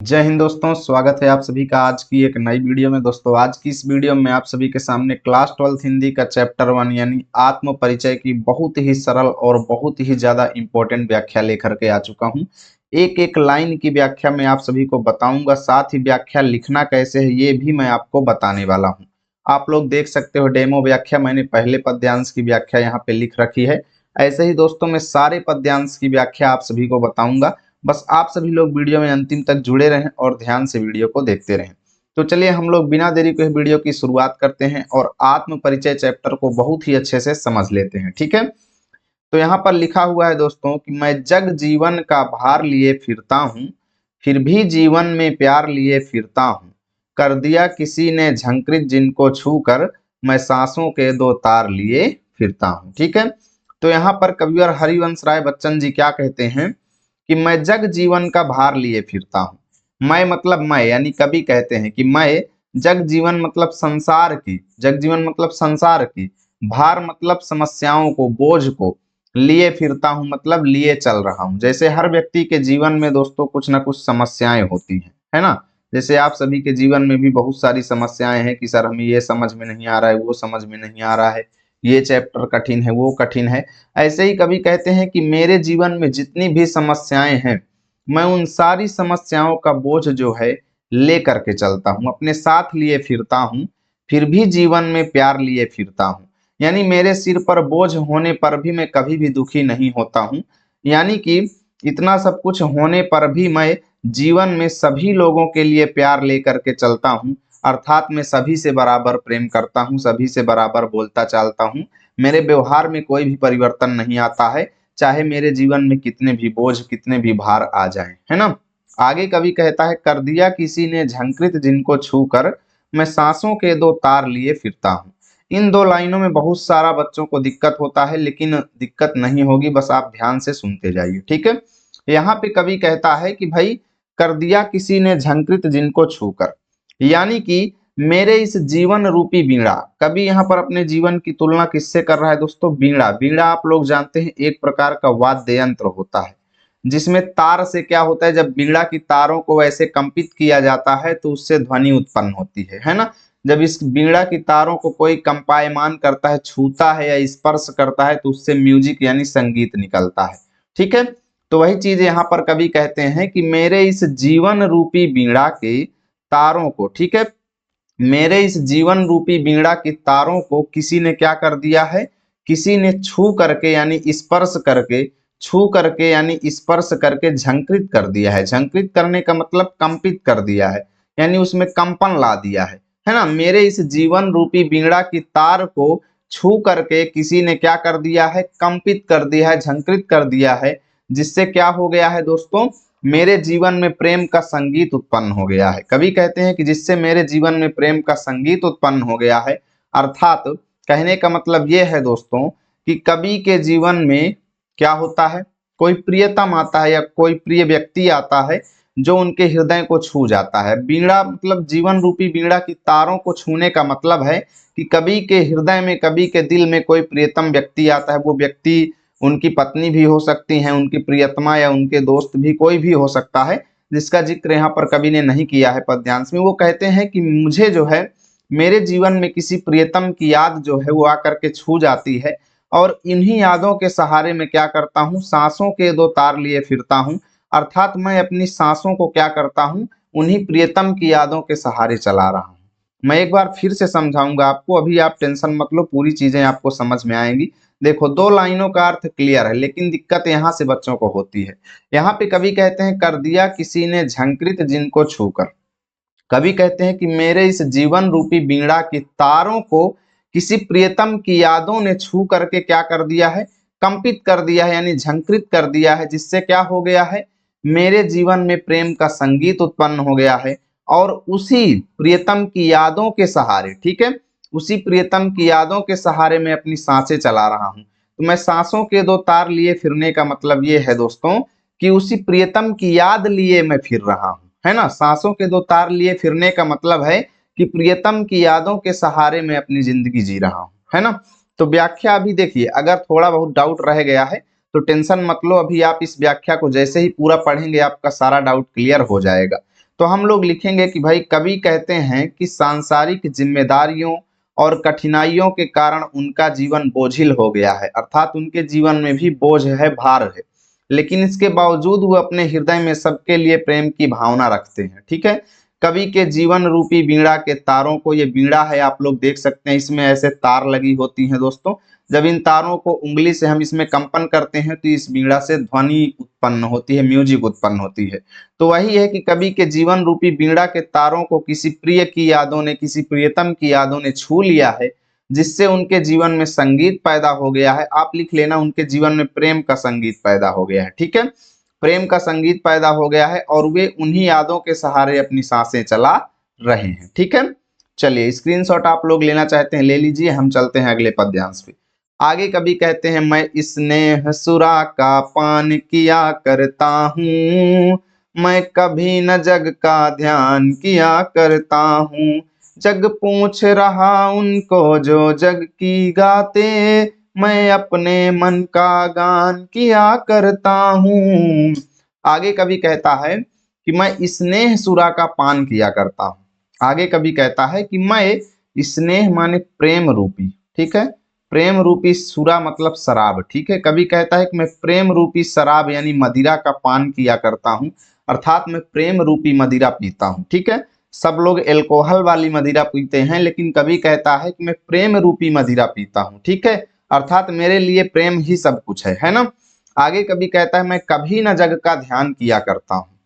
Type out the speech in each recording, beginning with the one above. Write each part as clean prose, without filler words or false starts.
जय हिंद दोस्तों, स्वागत है आप सभी का आज की एक नई वीडियो में। दोस्तों आज की इस वीडियो में आप सभी के सामने क्लास 12th हिंदी का चैप्टर 1 यानी आत्म परिचय की बहुत ही सरल और बहुत ही ज़्यादा इम्पोर्टेंट व्याख्या लेकर के आ चुका हूं। एक एक लाइन की व्याख्या मैं आप सभी को बताऊंगा, साथ ही व्याख्या लिखना कैसे है ये भी मैं आपको बताने वाला हूँ। आप लोग देख सकते हो डेमो व्याख्या, मैंने पहले पद्यांश की व्याख्या यहाँ पे लिख रखी है। ऐसे ही दोस्तों मैं सारे पद्यांश की व्याख्या आप सभी को बताऊंगा। बस आप सभी लोग वीडियो में अंतिम तक जुड़े रहें और ध्यान से वीडियो को देखते रहें। तो चलिए हम लोग बिना देरी के वीडियो की शुरुआत करते हैं और आत्म परिचय चैप्टर को बहुत ही अच्छे से समझ लेते हैं। ठीक है, तो यहाँ पर लिखा हुआ है दोस्तों कि मैं जग जीवन का भार लिए फिरता हूँ, फिर भी जीवन में प्यार लिए फिरता हूँ। कर दिया किसी ने झंकृत जिनको छू कर, मैं सांसों के दो तार लिए फिरता हूँ। ठीक है, तो यहाँ पर कविवर हरिवंश राय बच्चन जी क्या कहते हैं कि मैं जग जीवन का भार लिए फिरता हूं। मैं मतलब मैं, यानी कवि कहते हैं कि मैं जग जीवन मतलब संसार की, जग जीवन मतलब संसार की, भार मतलब समस्याओं को, बोझ को लिए फिरता हूं मतलब लिए चल रहा हूं। जैसे हर व्यक्ति के जीवन में दोस्तों कुछ ना कुछ समस्याएं होती हैं, है ना। जैसे आप सभी के जीवन में भी बहुत सारी समस्याएं हैं कि सर हमें ये समझ में नहीं आ रहा है, वो समझ में नहीं आ रहा है, ये चैप्टर कठिन है, वो कठिन है। ऐसे ही कभी कहते हैं कि मेरे जीवन में जितनी भी समस्याएं हैं, मैं उन सारी समस्याओं का बोझ जो है ले करके चलता हूँ, अपने साथ लिए फिरता हूँ, फिर भी जीवन में प्यार लिए फिरता हूँ। यानी मेरे सिर पर बोझ होने पर भी मैं कभी भी दुखी नहीं होता हूँ। यानी कि इतना सब कुछ होने पर भी मैं जीवन में सभी लोगों के लिए प्यार लेकर के चलता हूँ। अर्थात मैं सभी से बराबर प्रेम करता हूँ, सभी से बराबर बोलता चालता हूँ। मेरे व्यवहार में कोई भी परिवर्तन नहीं आता है, चाहे मेरे जीवन में कितने भी बोझ, कितने भी भार आ जाएं, है ना। आगे कवि कहता है, कर दिया किसी ने झंकृत जिनको छू कर, मैं सांसों के दो तार लिए फिरता हूँ। इन दो लाइनों में बहुत सारा बच्चों को दिक्कत होता है, लेकिन दिक्कत नहीं होगी, बस आप ध्यान से सुनते जाइए। ठीक है, यहाँ पे कवि कहता है कि भाई कर दिया किसी ने झंकृत जिनको छूकर, यानी कि मेरे इस जीवन रूपी बीड़ा, कभी यहाँ पर अपने जीवन की तुलना किससे कर रहा है दोस्तों? बीड़ा। बीड़ा आप लोग जानते हैं एक प्रकार का वाद्य यंत्र होता है, जिसमें तार से क्या होता है, जब बीड़ा की तारों को ऐसे कंपित किया जाता है तो उससे ध्वनि उत्पन्न होती है ना। जब इस बीड़ा की तारों को कोई कंपायमान करता है, छूता है या स्पर्श करता है, तो उससे म्यूजिक यानी संगीत निकलता है। ठीक है, तो वही चीज यहाँ पर कवि कहते हैं कि मेरे इस जीवन रूपी बीड़ा के तारों को, ठीक है, मेरे इस जीवन रूपी बीड़ा की तारों को किसी ने क्या कर दिया है, किसी ने छू करके यानी स्पर्श करके, छू करके यानी स्पर्श करके झंकृत कर दिया है। झंकृत करने का मतलब कंपित कर दिया है, यानी उसमें कंपन ला दिया है ना। मेरे इस जीवन रूपी बीड़ा की तार को छू करके किसी ने क्या कर दिया है, कंपित कर दिया है, झंकृत कर दिया है, जिससे क्या हो गया है दोस्तों, मेरे जीवन में प्रेम का संगीत उत्पन्न हो गया है। कवि कहते हैं कि जिससे मेरे जीवन में प्रेम का संगीत उत्पन्न हो गया है। अर्थात कहने का मतलब यह है दोस्तों कि कवि के जीवन में क्या होता है, कोई प्रियतम आता है या कोई प्रिय व्यक्ति आता है जो उनके हृदय को छू जाता है। बीड़ा मतलब जीवन रूपी बीड़ा की तारों को छूने का मतलब है कि कवि के हृदय में, कवि के दिल में कोई प्रियतम व्यक्ति आता है। वो व्यक्ति उनकी पत्नी भी हो सकती हैं, उनकी प्रियतमा या उनके दोस्त भी, कोई भी हो सकता है, जिसका जिक्र यहाँ पर कवि ने नहीं किया है पद्यांश में। वो कहते हैं कि मुझे जो है मेरे जीवन में किसी प्रियतम की याद जो है वो आकर के छू जाती है, और इन्हीं यादों के सहारे मैं क्या करता हूँ, सांसों के दो तार लिए फिरता हूँ। अर्थात मैं अपनी सांसों को क्या करता हूँ, उन्हीं प्रियतम की यादों के सहारे चला रहा हूँ। मैं एक बार फिर से समझाऊंगा आपको, अभी आप टेंशन मत लो, पूरी चीजें आपको समझ में आएंगी। देखो दो लाइनों का अर्थ क्लियर है, लेकिन दिक्कत यहाँ से बच्चों को होती है। यहाँ पे कवि कहते हैं, कर दिया किसी ने झंकृत जिनको छूकर। कवि कहते हैं कि मेरे इस जीवन रूपी बीड़ा की तारों को किसी प्रियतम की यादों ने छू करके क्या कर दिया है, कंपित कर दिया है, यानी झंकृत कर दिया है, जिससे क्या हो गया है, मेरे जीवन में प्रेम का संगीत उत्पन्न हो गया है। और उसी प्रियतम की यादों के सहारे, ठीक है, उसी प्रियतम की यादों के सहारे मैं अपनी सांसें चला रहा हूं। तो मैं सांसों के दो तार लिए फिरने का मतलब ये है दोस्तों कि उसी प्रियतम की याद लिए मैं फिर रहा हूं, है ना। सांसों के दो तार लिए फिरने का मतलब है कि प्रियतम की यादों के सहारे मैं अपनी जिंदगी जी रहा हूं, है ना। तो व्याख्या अभी देखिए, अगर थोड़ा बहुत डाउट रह गया है तो टेंशन मत लो, अभी आप इस व्याख्या को जैसे ही पूरा पढ़ेंगे आपका सारा डाउट क्लियर हो जाएगा। तो हम लोग लिखेंगे कि भाई कवि कहते हैं कि सांसारिक जिम्मेदारियों और कठिनाइयों के कारण उनका जीवन बोझिल हो गया है, अर्थात उनके जीवन में भी बोझ है, भार है, लेकिन इसके बावजूद वो अपने हृदय में सबके लिए प्रेम की भावना रखते हैं। ठीक है, कवि के जीवन रूपी बीड़ा के तारों को, ये बीड़ा है आप लोग देख सकते हैं, इसमें ऐसे तार लगी होती हैं दोस्तों। जब इन तारों को उंगली से हम इसमें कंपन करते हैं तो इस बीड़ा से ध्वनि उत्पन्न होती है, म्यूजिक उत्पन्न होती है। तो वही है कि कवि के जीवन रूपी बीड़ा के तारों को किसी प्रिय की यादों ने, किसी प्रियतम की यादों ने छू लिया है, जिससे उनके जीवन में संगीत पैदा हो गया है। आप लिख लेना, उनके जीवन में प्रेम का संगीत पैदा हो गया है। ठीक है, प्रेम का संगीत पैदा हो गया है और वे उन्हीं यादों के सहारे अपनी सांसें चला रहे हैं। ठीक है, चलिए स्क्रीनशॉट आप लोग लेना चाहते हैं ले लीजिए, हम चलते हैं अगले पद्यांश पे। आगे कवि कहते हैं, मैं स्नेह सुरा का पान किया करता हूँ, मैं कभी न जग का ध्यान किया करता हूँ, जग पूछ रहा उनको जो जग की गाते, मैं अपने मन का गान किया करता हूँ। आगे कवि कहता है कि मैं स्नेह सुरा का पान किया करता हूँ। आगे कवि कहता है कि मैं स्नेह माने प्रेम रूपी, ठीक है, प्रेम रूपी सुरा मतलब शराब। ठीक है, कवि कहता है कि मैं प्रेम रूपी शराब यानी मदिरा का पान किया करता हूँ, अर्थात मैं प्रेम रूपी मदिरा पीता हूँ। ठीक है, सब लोग एल्कोहल वाली मदिरा पीते हैं, लेकिन कवि कहता है कि मैं प्रेम रूपी मदिरा पीता हूँ। ठीक है, अर्थात मेरे लिए प्रेम ही सब कुछ है ना। आगे कवि कहता है, मैं कभी न जग का ध्यान किया करता हूँ।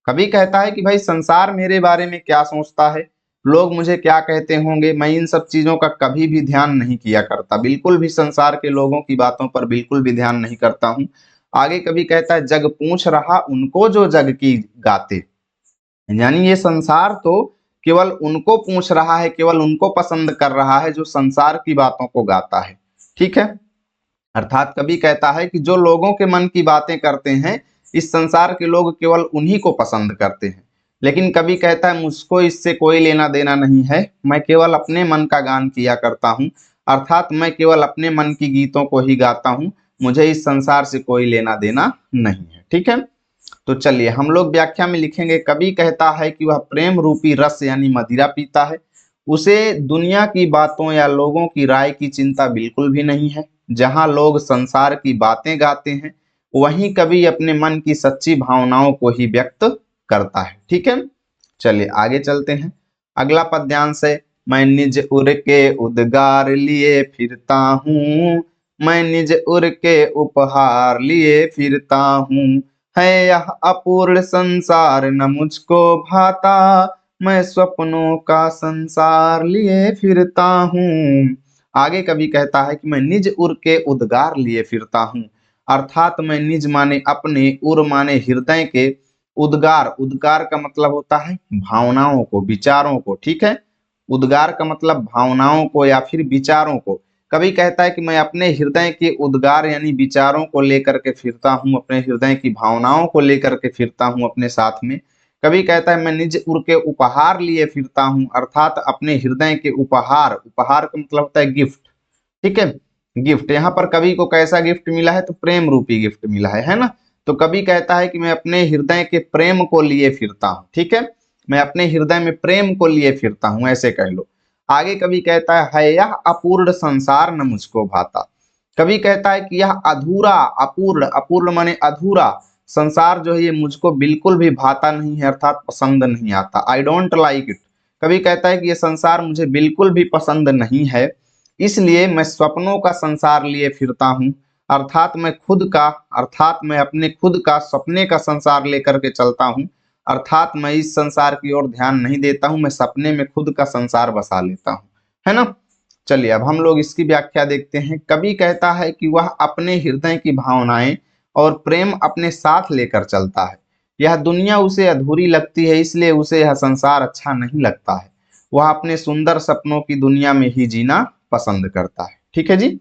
कवि कहता है कि भाई संसार मेरे बारे में क्या सोचता है, लोग मुझे क्या कहते होंगे, मैं इन सब चीजों का कभी भी ध्यान नहीं किया करता, बिल्कुल भी संसार के लोगों की बातों पर बिल्कुल भी ध्यान नहीं करता हूँ। आगे कवि कहता है, जग पूछ रहा उनको जो जग की गाते, यानी ये संसार तो केवल उनको पूछ रहा है, केवल उनको पसंद कर रहा है जो संसार की बातों को गाता है। ठीक है, अर्थात कवि कहता है कि जो लोगों के मन की बातें करते हैं, इस संसार के लोग केवल उन्हीं को पसंद करते हैं, लेकिन कवि कहता है मुझको इससे कोई लेना देना नहीं है, मैं केवल अपने मन का गान किया करता हूँ, अर्थात मैं केवल अपने मन की गीतों को ही गाता हूँ, मुझे इस संसार से कोई लेना देना नहीं है। ठीक है, तो चलिए हम लोग व्याख्या में लिखेंगे, कवि कहता है कि वह प्रेम रूपी रस यानी मदिरा पीता है, उसे दुनिया की बातों या लोगों की राय की चिंता बिल्कुल भी नहीं है। जहां लोग संसार की बातें गाते हैं, वहीं कवि अपने मन की सच्ची भावनाओं को ही व्यक्त करता है। ठीक है, चलिए आगे चलते हैं। अगला पद्यांश है, मैं निज उर के उद्गार लिए फिरता हूँ, मैं निज उर के उपहार लिए फिरता हूँ, है यह अपूर्ण संसार न मुझको भाता, मैं स्वप्नों का संसार लिए फिरता हूँ। आगे कवि कहता है कि मैं निज उर के उद्गार लिए फिरता हूँ, अर्थात मैं निज माने अपने, उर माने हृदय के, उद्गार, उद्गार का मतलब होता है भावनाओं को, विचारों को। ठीक है, उद्गार का मतलब भावनाओं को या फिर विचारों को। कवि कहता है कि मैं अपने हृदय के उद्गार यानी विचारों को लेकर के फिरता हूँ, अपने हृदय की भावनाओं को लेकर के फिरता हूँ अपने साथ में। कवि कहता है मैं निज उर के उपहार लिए फिरता हूँ, अर्थात अपने हृदय के उपहार, उपहार का मतलब होता है गिफ्ट। ठीक है, गिफ्ट, यहाँ पर कवि को कैसा गिफ्ट मिला है, तो प्रेम रूपी गिफ्ट मिला है ना। तो कवि कहता है कि मैं अपने हृदय के प्रेम को लिए फिरता हूँ। ठीक है, मैं अपने हृदय में प्रेम को लिए फिरता हूँ, ऐसे कह लो। आगे कवि कहता है यह अपूर्ण संसार न मुझको भाता। कवि कहता है कि यह अधूरा, अपूर्ण, अपूर्ण माने अधूरा संसार जो है ये मुझको बिल्कुल भी भाता नहीं है, अर्थात पसंद नहीं आता। I don't like it. कवि कहता है कि ये संसार मुझे बिल्कुल भी पसंद नहीं है, इसलिए मैं स्वप्नों का संसार लिए फिरता हूँ, अर्थात मैं खुद का, अर्थात मैं अपने खुद का सपने का संसार लेकर के चलता हूँ, अर्थात मैं इस संसार की ओर ध्यान नहीं देता हूँ, मैं सपने में खुद का संसार बसा लेता हूँ, है ना। चलिए अब हम लोग इसकी व्याख्या देखते हैं। कवि कहता है कि वह अपने हृदय की भावनाएं और प्रेम अपने साथ लेकर चलता है, यह दुनिया उसे अधूरी लगती है, इसलिए उसे यह संसार अच्छा नहीं लगता है, वह अपने सुंदर सपनों की दुनिया में ही जीना पसंद करता है। ठीक है जी,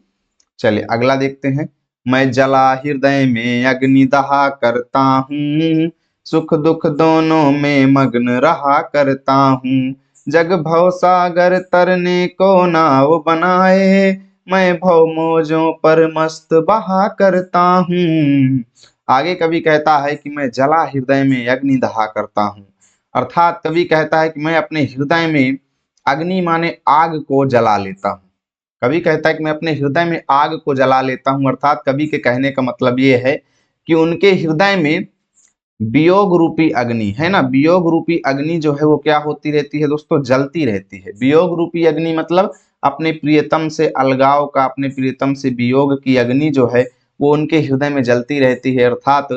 चलिए अगला देखते हैं। मैं जला हृदय में अग्नि दहा करता हूँ, सुख दुख दोनों में मग्न रहा करता हूँ, जग भव सागर तरने को नाव बनाए, मैं भव मौजों पर मस्त बहा करता हूँ। आगे कवि कहता है कि मैं जला हृदय में अग्नि दहा करता हूँ, अर्थात कवि कहता है कि मैं अपने हृदय में अग्नि माने आग को जला लेता हूँ। कवि कहता है कि मैं अपने हृदय में आग को जला लेता हूँ, अर्थात कवि के कहने का मतलब ये है कि उनके हृदय में वियोग रूपी अग्नि है ना, वियोग रूपी अग्नि जो है वो क्या होती रहती है दोस्तों, जलती रहती है। वियोग रूपी अग्नि मतलब अपने प्रियतम से अलगाव का, अपने प्रियतम से वियोग की अग्नि जो है वो उनके हृदय में जलती रहती है। अर्थात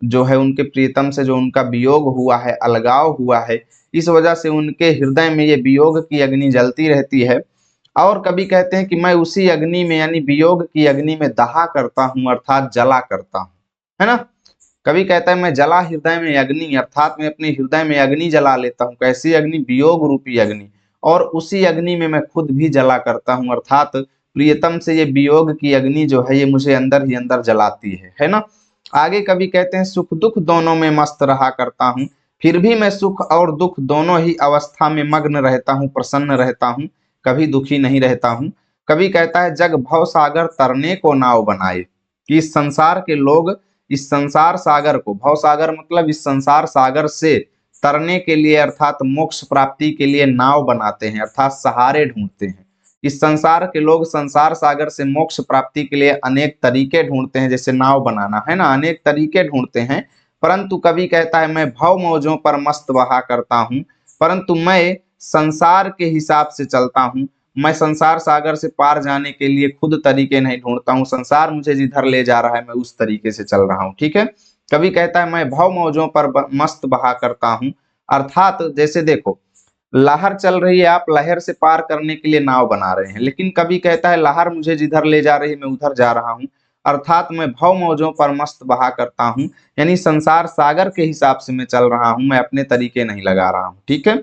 जो है उनके प्रियतम से जो उनका वियोग हुआ है, अलगाव हुआ है, इस वजह से उनके हृदय में ये वियोग की अग्नि जलती रहती है। और कभी कहते हैं कि मैं उसी अग्नि में यानी वियोग की अग्नि में दहा करता हूँ, अर्थात जला करता हूँ, है ना। कवि कहता है मैं जला हृदय में अग्नि, अर्थात मैं अपने हृदय में अग्नि जला लेता हूँ। कैसी अग्नि, वियोग रूपी अग्नि, और उसी अग्नि में मैं खुद भी जला करता हूँ। अर्थात प्रियतम से ये वियोग की अग्नि जो है ये मुझे अंदर ही अंदर जलाती है ना। आगे कवि कहते हैं सुख दुख दोनों में मस्त रहा करता हूँ, फिर भी मैं सुख और दुख दोनों ही अवस्था में मग्न रहता हूँ, प्रसन्न रहता हूँ, कभी दुखी नहीं रहता हूँ। कवि कहता है जग भव सागर तरने को नाव बनाए, कि इस संसार के लोग इस संसार सागर को, भव सागर मतलब इस संसार सागर से तरने के लिए अर्थात मोक्ष प्राप्ति के लिए नाव बनाते हैं, अर्थात सहारे ढूंढते हैं। इस संसार के लोग संसार सागर से मोक्ष प्राप्ति के लिए अनेक तरीके ढूंढते हैं, जैसे नाव बनाना है ना, अनेक तरीके ढूंढते हैं। परंतु कवि कहता है मैं भव मौजों पर मस्त बहा करता हूँ, परंतु मैं संसार के हिसाब से चलता हूँ। मैं संसार सागर से पार जाने के लिए खुद तरीके नहीं ढूंढता हूँ, संसार मुझे जिधर ले जा रहा है मैं उस तरीके से चल रहा हूँ, ठीक है। कवि कहता है मैं भव मौजों पर मस्त बहा करता हूँ, अर्थात जैसे देखो लहर चल रही है, आप लहर से पार करने के लिए नाव बना रहे हैं, लेकिन कवि कहता है लहर मुझे जिधर ले जा रही है मैं उधर जा रहा हूँ। अर्थात मैं भव मौजों पर मस्त बहा करता हूँ, यानी संसार सागर के हिसाब से मैं चल रहा हूँ, मैं अपने तरीके नहीं लगा रहा हूँ, ठीक है।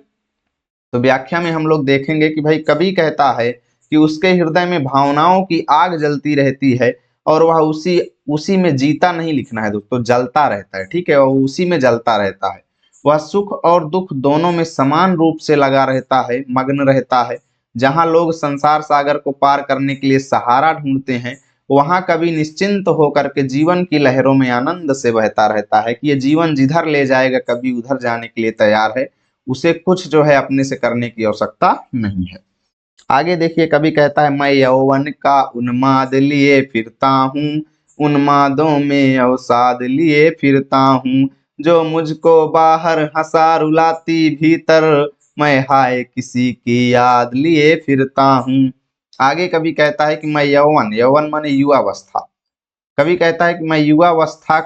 तो व्याख्या में हम लोग देखेंगे कि भाई कवि कहता है कि उसके हृदय में भावनाओं की आग जलती रहती है और वह उसी उसी में जीता नहीं लिखना है दोस्तों, जलता रहता है, ठीक है, वह उसी में जलता रहता है। वह सुख और दुख दोनों में समान रूप से लगा रहता है, मग्न रहता है। जहां लोग संसार सागर को पार करने के लिए सहारा ढूंढते हैं, वहां कवि निश्चिंत होकर के जीवन की लहरों में आनंद से बहता रहता है कि ये जीवन जिधर ले जाएगा कवि उधर जाने के लिए तैयार है, उसे कुछ जो है अपने से करने की आवश्यकता नहीं है। आगे देखिए कवि कहता है मैं यौवन का उन्माद लिए फिरता हूँ, उन्मादों में अवसाद लिए फिरता हूँ, जो मुझको बाहर हंसा रुलाती भीतर, मैं हाय किसी की याद लिए फिरता हूँ। आगे कवि कहता है कि मैं यौवन, यौवन माने युवावस्था, कवि कहता है कि मैं युवावस्था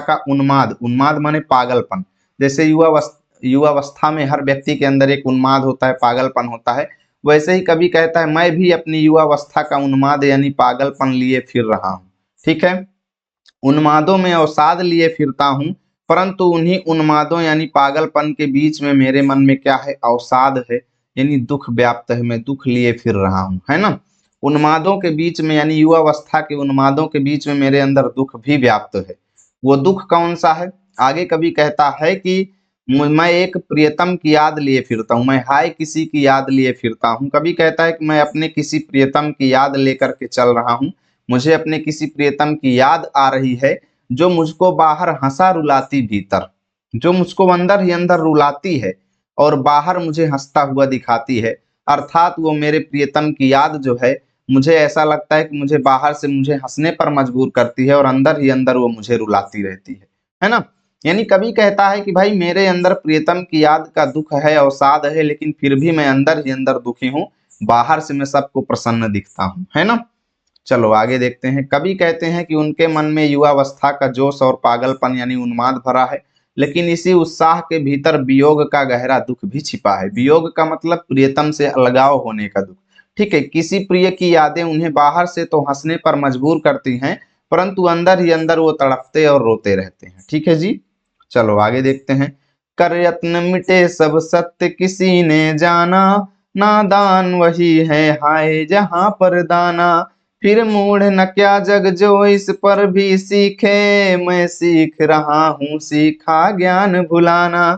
का उन्माद, उन्माद माने पागलपन, जैसे युवावस्था में हर व्यक्ति के अंदर एक उन्माद होता है, पागलपन होता है, वैसे ही कवि कहता है मैं भी अपनी युवावस्था का उन्माद यानी पागलपन लिए फिर रहा हूँ, ठीक है। उन्मादों में अवसाद लिए फिरता हूँ, परंतु उन्हीं उन्मादों यानी पागलपन के बीच में मेरे मन में क्या है, अवसाद है, यानी दुख व्याप्त है, मैं दुख लिए फिर रहा हूँ, है ना। उन्मादों के बीच में यानी युवावस्था के उन्मादों के बीच में मेरे अंदर दुख भी व्याप्त है। वो दुख कौन सा है, आगे कभी कहता है कि मैं एक प्रियतम की याद लिए फिरता हूँ, मैं हाय किसी की याद लिए फिरता हूँ। कभी कहता है कि मैं अपने किसी प्रियतम की याद लेकर के चल रहा हूँ, मुझे अपने किसी प्रियतम की याद आ रही है, जो मुझको बाहर हंसा रुलाती भीतर, जो मुझको अंदर ही अंदर रुलाती है और बाहर मुझे हंसता हुआ दिखाती है। अर्थात वो मेरे प्रियतम की याद जो है, मुझे ऐसा लगता है कि मुझे बाहर से मुझे हंसने पर मजबूर करती है और अंदर ही अंदर वो मुझे रुलाती रहती है ना। यानी कवि कहता है कि भाई मेरे अंदर प्रियतम की याद का दुख है, अवसाद है, लेकिन फिर भी मैं अंदर ही अंदर दुखी हूँ, बाहर से मैं सबको प्रसन्न दिखता हूँ, है ना। चलो आगे देखते हैं। कवि कहते हैं कि उनके मन में युवावस्था का जोश और पागलपन यानी उन्माद भरा है, लेकिन इसी उत्साह के भीतर वियोग का गहरा दुख भी छिपा है। वियोग का मतलब प्रियतम से अलगाव होने का दुख, ठीक है। किसी प्रिय की यादें उन्हें बाहर से तो हंसने पर मजबूर करती हैं, परंतु अंदर ही अंदर वो तड़पते और रोते रहते हैं, ठीक है जी। चलो आगे देखते हैं। कर यत्न मिटे सब सत्य किसी ने जाना, नादान वही है हाय जहां पर दाना, फिर मूढ़ न क्या जग जो इस पर भी सीखे, मैं सीख रहा हूँ सीखा ज्ञान भुलाना।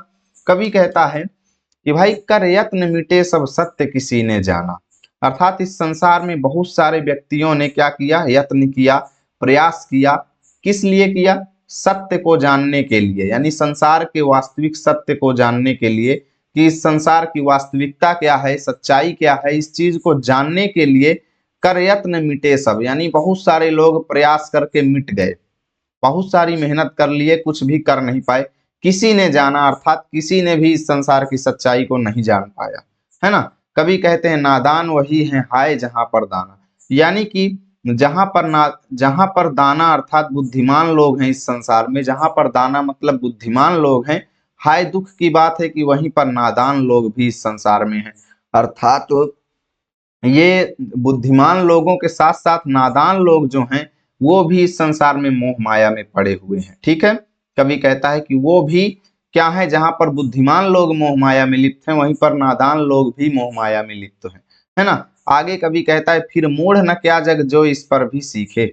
कवि कहता है कि भाई कर यत्न मिटे सब सत्य किसी ने जाना, अर्थात इस संसार में बहुत सारे व्यक्तियों ने क्या किया, यत्न किया, प्रयास किया, किस लिए किया, सत्य को जानने के लिए, यानी संसार के वास्तविक सत्य को जानने के लिए कि इस संसार की वास्तविकता क्या है, सच्चाई क्या है, इस चीज को जानने के लिए कर यत्न मिटे सब, यानी बहुत सारे लोग प्रयास करके मिट गए, बहुत सारी मेहनत कर लिए, कुछ भी कर नहीं पाए। किसी ने जाना, अर्थात किसी ने भी इस संसार की सच्चाई को नहीं जान पाया, है ना। कभी कहते हैं नादान वही है हाय जहां पर दाना, यानी कि जहां पर दाना अर्थात बुद्धिमान लोग हैं इस संसार में, जहां पर दाना मतलब बुद्धिमान लोग हैं, हाय दुख की बात है कि वहीं पर नादान लोग भी इस संसार में हैं। अर्थात ये बुद्धिमान लोगों के साथ साथ नादान लोग जो हैं वो भी इस संसार में मोह माया में पड़े हुए हैं, ठीक है। कभी कहता है कि वो भी क्या है, जहां पर बुद्धिमान लोग मोह माया में लिप्त हैं वहीं पर नादान लोग भी मोह माया में लिप्त हैं, है ना। आगे कभी कहता है फिर मूढ़ न क्या जग जो इस पर भी सीखे।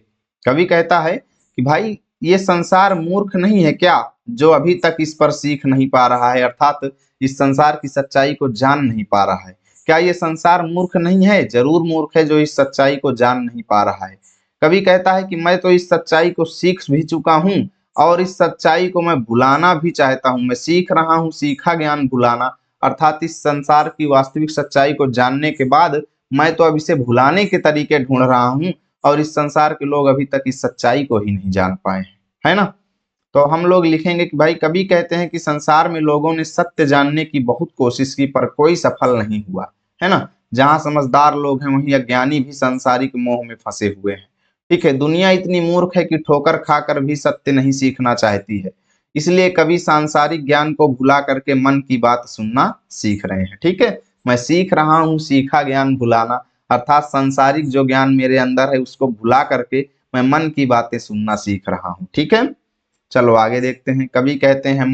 कभी कहता है कि भाई ये संसार मूर्ख नहीं है क्या, जो अभी तक इस पर सीख नहीं पा रहा है, अर्थात इस संसार की सच्चाई को जान नहीं पा रहा है। क्या ये संसार मूर्ख नहीं है? जरूर मूर्ख है जो इस सच्चाई को जान नहीं पा रहा है। कभी कहता है कि मैं तो इस सच्चाई को सीख भी चुका हूं और इस सच्चाई को मैं भुलाना भी चाहता हूं, मैं सीख रहा हूं सीखा ज्ञान भुलाना, अर्थात इस संसार की वास्तविक सच्चाई को जानने के बाद मैं तो अब इसे भुलाने के तरीके ढूंढ रहा हूं और इस संसार के लोग अभी तक इस सच्चाई को ही नहीं जान पाए हैं, है ना। तो हम लोग लिखेंगे कि भाई कभी कहते हैं कि संसार में लोगों ने सत्य जानने की बहुत कोशिश की पर कोई सफल नहीं हुआ, है ना। जहां समझदार लोग हैं वहीं अज्ञानी भी सांसारिक मोह में फंसे हुए हैं, ठीक है। दुनिया इतनी मूर्ख है कि ठोकर खाकर भी सत्य नहीं सीखना चाहती है, इसलिए कभी सांसारिक ज्ञान को भुला करके मन की बात सुनना सीख रहे हैं, ठीक है। मैं सीख रहा हूँ सीखा ज्ञान भुलाना, अर्थात सांसारिक जो ज्ञान मेरे अंदर है उसको भुला करके मैं मन की बातें सुनना सीख रहा हूँ, ठीक है। चलो आगे देखते हैं। कभी कहते हैं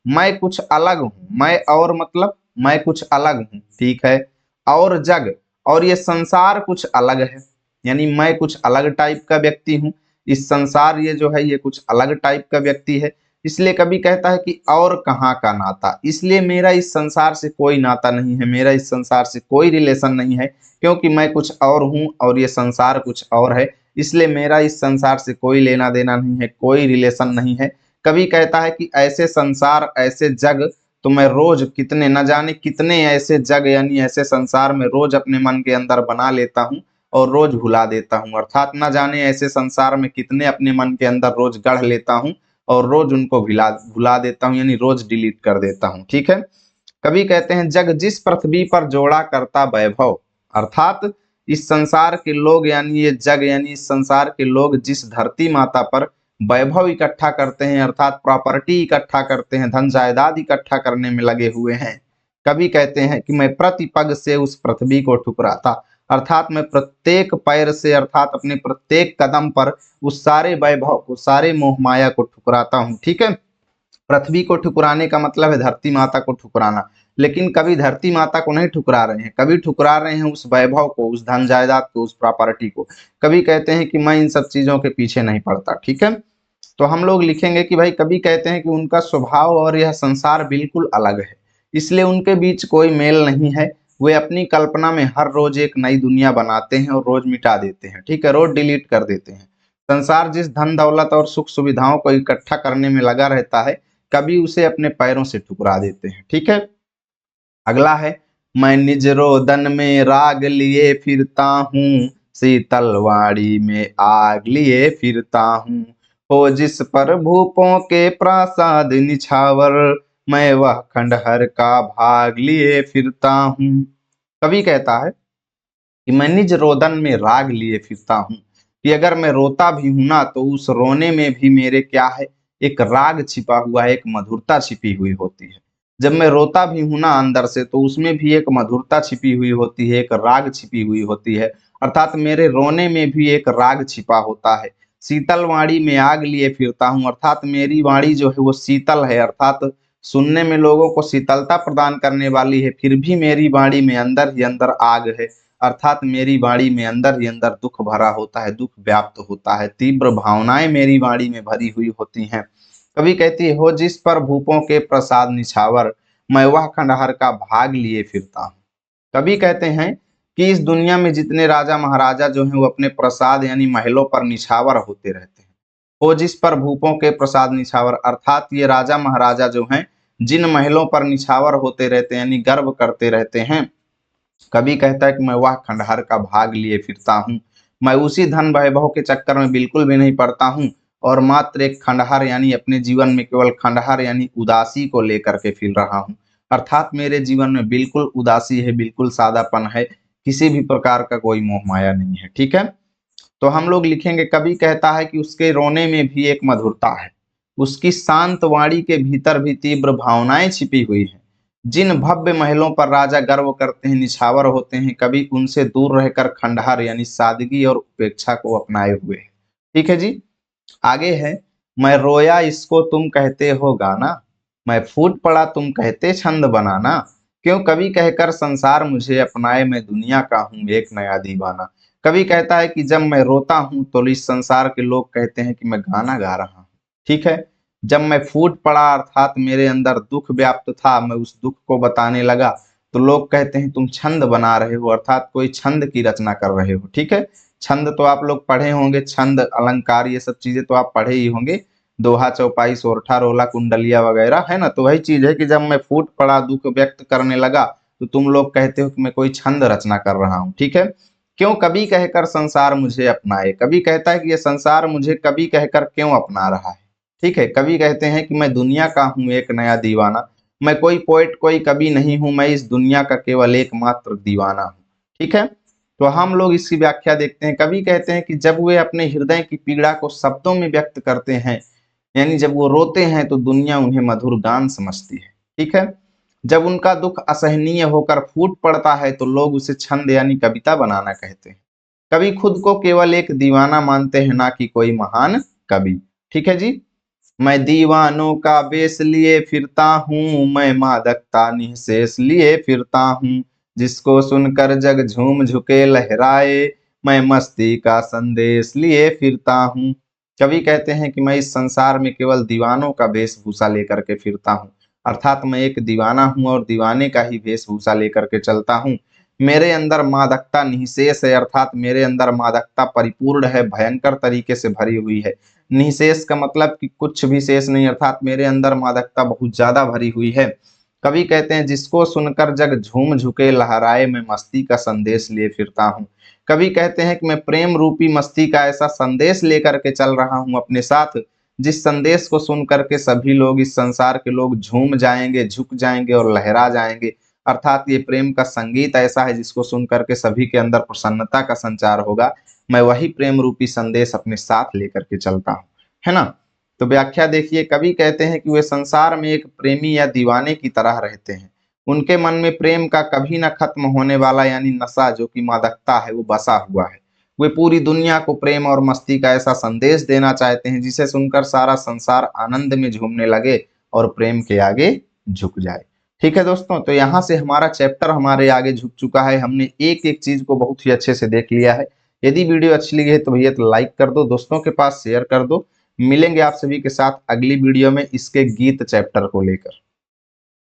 मैं कुछ अलग हूं, मैं और मतलब मैं कुछ अलग हूं, ठीक है। और जग और ये संसार कुछ अलग है, यानी मैं कुछ अलग टाइप का व्यक्ति हूं, इस संसार ये जो है ये कुछ अलग टाइप का व्यक्ति है। इसलिए कभी कहता है कि और कहाँ का नाता, इसलिए मेरा इस संसार से कोई नाता नहीं है, मेरा इस संसार से कोई रिलेशन नहीं है, क्योंकि मैं कुछ और हूं और ये संसार कुछ और है, इसलिए मेरा इस संसार से कोई लेना देना नहीं है, कोई रिलेशन नहीं है। कभी कहता है कि ऐसे संसार ऐसे जग तो मैं रोज कितने न जाने कितने ऐसे जग यानी ऐसे संसार में रोज अपने मन के अंदर बना लेता हूँ और रोज भुला देता हूँ, अर्थात न जाने ऐसे संसार में कितने अपने मन के अंदर रोज गढ़ लेता हूँ और रोज उनको भुला भुला देता हूँ, यानी रोज डिलीट कर देता हूँ, ठीक है। कभी कहते हैं जग जिस पृथ्वी पर जोड़ा करता वैभव, अर्थात इस संसार के लोग यानी ये जग यानी इस संसार के लोग जिस धरती माता पर वैभव इकट्ठा करते हैं, अर्थात प्रॉपर्टी इकट्ठा करते हैं, धन जायदाद इकट्ठा करने में लगे हुए हैं, कभी कहते हैं कि मैं प्रति पग से उस पृथ्वी को ठुकराता, अर्थात मैं प्रत्येक पैर से अर्थात अपने प्रत्येक कदम पर उस सारे वैभव को सारे मोह माया को ठुकराता हूँ, ठीक है। पृथ्वी को ठुकराने का मतलब है धरती माता को ठुकराना, लेकिन कभी धरती माता को नहीं ठुकरा रहे हैं, कभी ठुकरा रहे हैं उस वैभव को, उस धन जायदाद को, उस प्रॉपर्टी को। कभी कहते हैं कि मैं इन सब चीजों के पीछे नहीं पड़ता, ठीक है। तो हम लोग लिखेंगे कि भाई कभी कहते हैं कि उनका स्वभाव और यह संसार बिल्कुल अलग है, इसलिए उनके बीच कोई मेल नहीं है। वे अपनी कल्पना में हर रोज एक नई दुनिया बनाते हैं और रोज मिटा देते हैं, ठीक है, रोज डिलीट कर देते हैं। संसार जिस धन दौलत और सुख सुविधाओं को इकट्ठा करने में लगा रहता है कभी उसे अपने पैरों से ठुकरा देते हैं, ठीक है। अगला है मैं निज रोदन में राग लिए फिरता हूँ, शीतलवाड़ी में आग लिए फिरता हूँ, हो जिस पर भूपों के प्रासाद निछावर, मैं वह खंडहर का भाग लिए फिरता हूँ। कभी कहता है कि मैं निज रोदन में राग लिए फिरता हूँ, कि अगर मैं रोता भी हूं ना तो उस रोने में भी मेरे क्या है, एक राग छिपा हुआ है, एक मधुरता छिपी हुई होती है। जब मैं रोता भी हूं ना अंदर से तो उसमें भी एक मधुरता छिपी हुई होती है, एक राग छिपी हुई होती है, अर्थात मेरे रोने में भी एक राग छिपा होता है। शीतल वाणी में आग लिए फिरता हूँ, अर्थात मेरी वाणी जो है वो शीतल है, अर्थात सुनने में लोगों को शीतलता प्रदान करने वाली है, फिर भी मेरी वाणी में अंदर ही अंदर आग है, अर्थात मेरी वाणी में अंदर ही अंदर दुख भरा होता है, दुख व्याप्त होता है, तीव्र भावनाएं मेरी वाणी में भरी हुई होती हैं। कभी कहती है हो जिस पर भूपों के प्रसाद निछावर, मैं वह खंडहर का भाग लिए फिरता हूँ। कभी कहते हैं कि इस दुनिया में जितने राजा महाराजा जो हैं वो अपने प्रसाद यानी महलों पर निछावर होते रहते हैं, हो जिस पर भूपों के प्रसाद निछावर, अर्थात ये राजा महाराजा जो हैं जिन महलों पर निछावर होते रहते हैं यानी गर्व करते रहते हैं। कवि कहता है कि मैं वह खंडहर का भाग लिए फिरता हूँ, मैं उसी धन वैभव के चक्कर में बिल्कुल भी नहीं पड़ता हूँ और मात्र एक खंडहर यानी अपने जीवन में केवल खंडहर यानी उदासी को लेकर के फिर रहा हूँ। अर्थात मेरे जीवन में बिल्कुल उदासी है, बिल्कुल सादापन है, किसी भी प्रकार का कोई मोह माया नहीं है। ठीक है, तो हम लोग लिखेंगे कवि कहता है कि उसके रोने में भी एक मधुरता है, उसकी शांत वाणी के भीतर भी तीव्र भावनाएं छिपी हुई हैं। जिन भव्य महलों पर राजा गर्व करते हैं, निछावर होते हैं, कवि उनसे दूर रहकर खंडहर यानी सादगी और उपेक्षा को अपनाए हुए हैं। ठीक है जी, आगे है, मैं रोया इसको तुम कहते हो गाना, मैं फूट पड़ा तुम कहते छंद बनाना, क्यों कवि कहकर संसार मुझे अपनाए, मैं दुनिया का हूं एक नया दीवाना। कवि कहता है कि जब मैं रोता हूं तो इस संसार के लोग कहते हैं कि मैं गाना गा रहा हूं। ठीक है, जब मैं फूट पड़ा अर्थात मेरे अंदर दुख व्याप्त था, मैं उस दुख को बताने लगा तो लोग कहते हैं तुम छंद बना रहे हो, अर्थात कोई छंद की रचना कर रहे हो। ठीक है, छंद तो आप लोग पढ़े होंगे, छंद अलंकार ये सब चीजें तो आप पढ़े ही होंगे, दोहा चौपाई सोरठा रोला कुंडलिया वगैरह, है ना। तो वही चीज है कि जब मैं फूट पड़ा दुख व्यक्त करने लगा तो तुम लोग कहते हो कि मैं कोई छंद रचना कर रहा हूँ। ठीक है, क्यों कवि कहकर संसार मुझे अपनाए, कवि कहता है कि ये संसार मुझे कवि कहकर क्यों अपना रहा है। ठीक है, कवि कहते हैं कि मैं दुनिया का हूँ एक नया दीवाना, मैं कोई पोएट कोई कवि नहीं हूं, मैं इस दुनिया का केवल एकमात्र दीवाना हूँ। ठीक है, तो हम लोग इसकी व्याख्या देखते हैं। कवि कहते हैं कि जब वे अपने हृदय की पीड़ा को शब्दों में व्यक्त करते हैं यानी जब वो रोते हैं तो दुनिया उन्हें मधुर गान समझती है। ठीक है, जब उनका दुख असहनीय होकर फूट पड़ता है तो लोग उसे छंद यानी कविता बनाना कहते हैं। कवि खुद को केवल एक दीवाना मानते हैं, ना कि कोई महान कवि। ठीक है जी, मैं दीवानों का बेस लिए फिरता हूँ, मैं मादकता निःशेष लिए फिरता हूँ, जिसको सुनकर जग झूम झुके लहराए, मैं मस्ती का संदेश लिए फिरता हूँ। कवि कहते हैं कि मैं इस संसार में केवल दीवानों का वेशभूषा लेकर के फिरता हूँ, अर्थात मैं एक दीवाना हूँ और दीवाने का ही वेशभूषा लेकर के चलता हूँ। मेरे अंदर मादकता निःशेष है, अर्थात मेरे अंदर मादकता परिपूर्ण है, भयंकर तरीके से भरी हुई है। निःशेष का मतलब कि कुछ भी शेष नहीं, अर्थात मेरे अंदर मादकता बहुत ज्यादा भरी हुई है। कवि कहते हैं जिसको सुनकर जग झूम झुके लहराए, मैं मस्ती का संदेश लिए फिरता हूँ। कवि कहते हैं कि मैं प्रेम रूपी मस्ती का ऐसा संदेश लेकर के चल रहा हूँ अपने साथ, जिस संदेश को सुन करके सभी लोग, इस संसार के लोग झूम जाएंगे, झुक जाएंगे और लहरा जाएंगे। अर्थात ये प्रेम का संगीत ऐसा है जिसको सुन करके सभी के अंदर प्रसन्नता का संचार होगा। मैं वही प्रेम रूपी संदेश अपने साथ लेकर के चलता हूँ, है ना। तो व्याख्या देखिए, कवि कहते हैं कि वे संसार में एक प्रेमी या दीवाने की तरह रहते हैं। उनके मन में प्रेम का कभी न खत्म होने वाला यानी नशा जो कि मादकता है वो बसा हुआ है। वे पूरी दुनिया को प्रेम और मस्ती का ऐसा संदेश देना चाहते हैं जिसे सुनकर सारा संसार आनंद में झूमने लगे और प्रेम के आगे झुक जाए। ठीक है दोस्तों, तो यहाँ से हमारा चैप्टर हमारे आगे झुक चुका है। हमने एक एक चीज को बहुत ही अच्छे से देख लिया है। यदि वीडियो अच्छी लगी है तो भैया तो लाइक कर दो, दोस्तों के पास शेयर कर दो। मिलेंगे आप सभी के साथ अगली वीडियो में इसके गीत चैप्टर को लेकर।